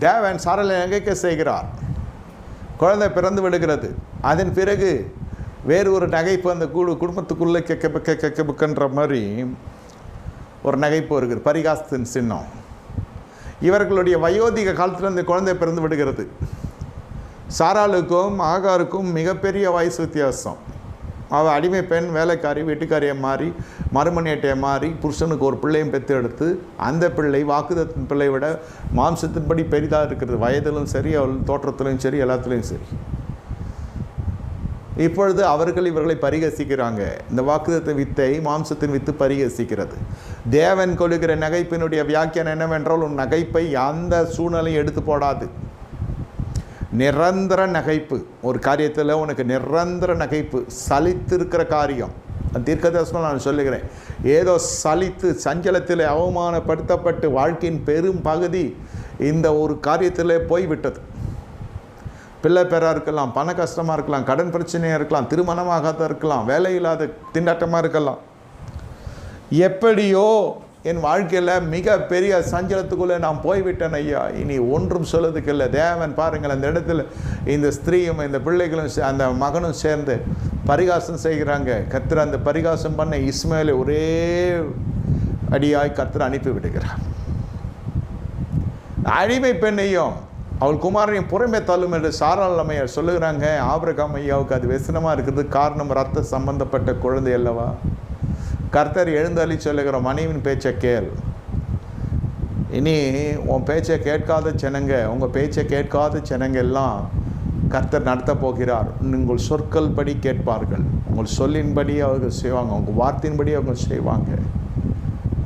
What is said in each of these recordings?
தேவன் சாராளை நகைக்க செய்கிறார். குழந்தை பிறந்து விடுகிறது. அதன் பிறகு வேறு ஒரு நகைப்பு அந்த குடும்பத்துக்குள்ளே கெக்கன்ற மாதிரி ஒரு நகைப்பு வருகிறது, பரிகாசத்தின் சின்னம். இவர்களுடைய வயோதிக காலத்தில் இந்த குழந்தை பிறந்து விடுகிறது. சாராளுக்கும் ஆகாருக்கும் மிகப்பெரிய வயசு வித்தியாசம். அவள் அடிமை பெண், வேலைக்காரி, வீட்டுக்காரியை மாறி, மறுமணியட்டையை மாறி, புருஷனுக்கு ஒரு பிள்ளையும் பெற்று எடுத்து, அந்த பிள்ளை வாக்குதத்தின் பிள்ளை விட மாம்சத்தின்படி பெரிதாக இருக்கிறது. வயதிலும் சரி, அவள் தோற்றத்திலும் சரி, எல்லாத்துலேயும் சரி. இப்பொழுது அவர்கள் இவர்களை பரிகசிக்கிறாங்க. இந்த வாக்குதத்தின் வித்தை மாம்சத்தின் வித்து பரிகசிக்கிறது. தேவன் கொள்ளுகிற நகைப்பினுடைய வியாக்கியானம் என்னவென்றால், உன் நகைப்பை அந்த சூழ்நிலையும் எடுத்து போடாது. நிரந்தர நகைப்பு. ஒரு காரியத்தில் உனக்கு நிரந்தர நகைப்பு, சலித்திருக்கிற காரியம். தீர்க்கதரிசனம் நான் சொல்லுகிறேன். ஏதோ சலித்து சஞ்சலத்தில் அவமானப்படுத்தப்பட்டு வாழ்க்கையின் பெரும் பகுதி இந்த ஒரு காரியத்தில் போய்விட்டது. பிள்ளை பேராக இருக்கலாம், பண கஷ்டமாக இருக்கலாம், கடன் பிரச்சனையாக இருக்கலாம், திருமணமாகாத இருக்கலாம், வேலை இல்லாத திண்டாட்டமாக இருக்கலாம். எப்படியோ என் வாழ்க்கையில் மிக பெரிய சஞ்சலத்துக்குள்ளே நான் போய்விட்டேன் ஐயா, இனி ஒன்றும் சொல்லுறதுக்கு இல்லை. தேவன் பாருங்கள், அந்த இடத்துல இந்த ஸ்திரீயும் இந்த பிள்ளைகளும் அந்த மகனும் சேர்ந்து பரிகாசம் செய்கிறாங்க. கர்த்தர் அந்த பரிகாசம் பண்ண இஸ்மாயேலை ஒரே அடியாய் கர்த்தர் அனுப்பி விடுகிறார். அடிமை பெண்ணையும் அவள் குமாரனையும் புறமே தள்ளும் என்று சாராள் அம்மையார் சொல்லுகிறாங்க. ஆபிரகாம் ஐயாவுக்கு அது வெசனமாக இருக்கிறது. காரணம் ரத்த சம்பந்தப்பட்ட குழந்தை அல்லவா. கர்த்தர் எழுந்தள்ளி சொல்லுகிற மனைவின் பேச்சை கேள். இனி உன் பேச்சை கேட்காத ஜனங்க, உங்கள் பேச்சை கேட்காத ஜனங்க எல்லாம் கர்த்தர் நடத்த போகிறார். உங்கள் சொற்கள் படி கேட்பார்கள், உங்கள் சொல்லின்படி அவர்கள் செய்வாங்க, உங்கள் வார்த்தையின்படி அவங்க செய்வாங்க.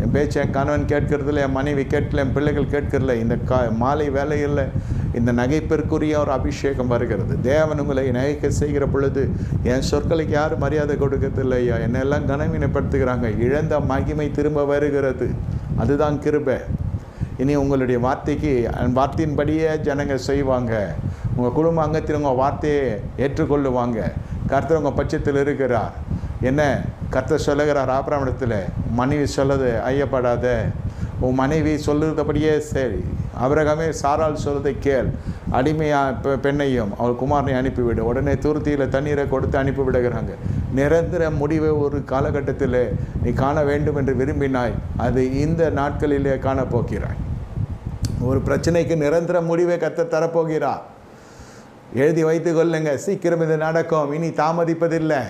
என் பேச்சை என் கணவன் கேட்கறதில்ல, என் மனைவி கேட்கல, என் பிள்ளைகள் கேட்கறதில்ல. இந்த மாலை வேலையில் இந்த நகைப்பிற்குரிய ஒரு அபிஷேகம் வருகிறது. தேவன் உங்களை நகைக்க செய்கிற பொழுது என் சொற்களுக்கு யாரும் மரியாதை கொடுக்கறதில்லையா, என்னெல்லாம் கனவீனப்படுத்துகிறாங்க. இழந்த மகிமை திரும்ப வருகிறது. அதுதான் கிருபை. இனி உங்களுடைய வார்த்தையின்படியே ஜனங்க செய்வாங்க. உங்கள் குடும்ப அங்கத்தில் உங்கள் வார்த்தையை ஏற்றுக்கொள்ளுவாங்க. கர்த்தர் உங்கள் பட்சத்தில் இருக்கிறார். என்ன கர்த்தர் சொல்லுகிறார் ஆபிரகாமிடத்தில், மனைவி சொல்லது ஐயப்படாத, உன் மனைவி சொல்லுறபடியே சரி. ஆபிரகாமே சாராள் சொல்வதை கேள், அடிமையாக பெண்ணையும் அவள் குமாரனை அனுப்பிவிடு. உடனே துருத்தியில் தண்ணீரை கொடுத்து அனுப்பிவிடுகிறாங்க. நிரந்தர முடிவை ஒரு காலகட்டத்தில் நீ காண வேண்டும் என்று விரும்பினாய், அது இந்த நாட்களிலே காணப்போகிறாய். ஒரு பிரச்சனைக்கு நிரந்தர முடிவை கர்த்தர் தரப்போகிறார். எழுதி வைத்து கொள்ளுங்க, சீக்கிரம் இது நடக்கும். இனி தாமதிப்பதில்லை.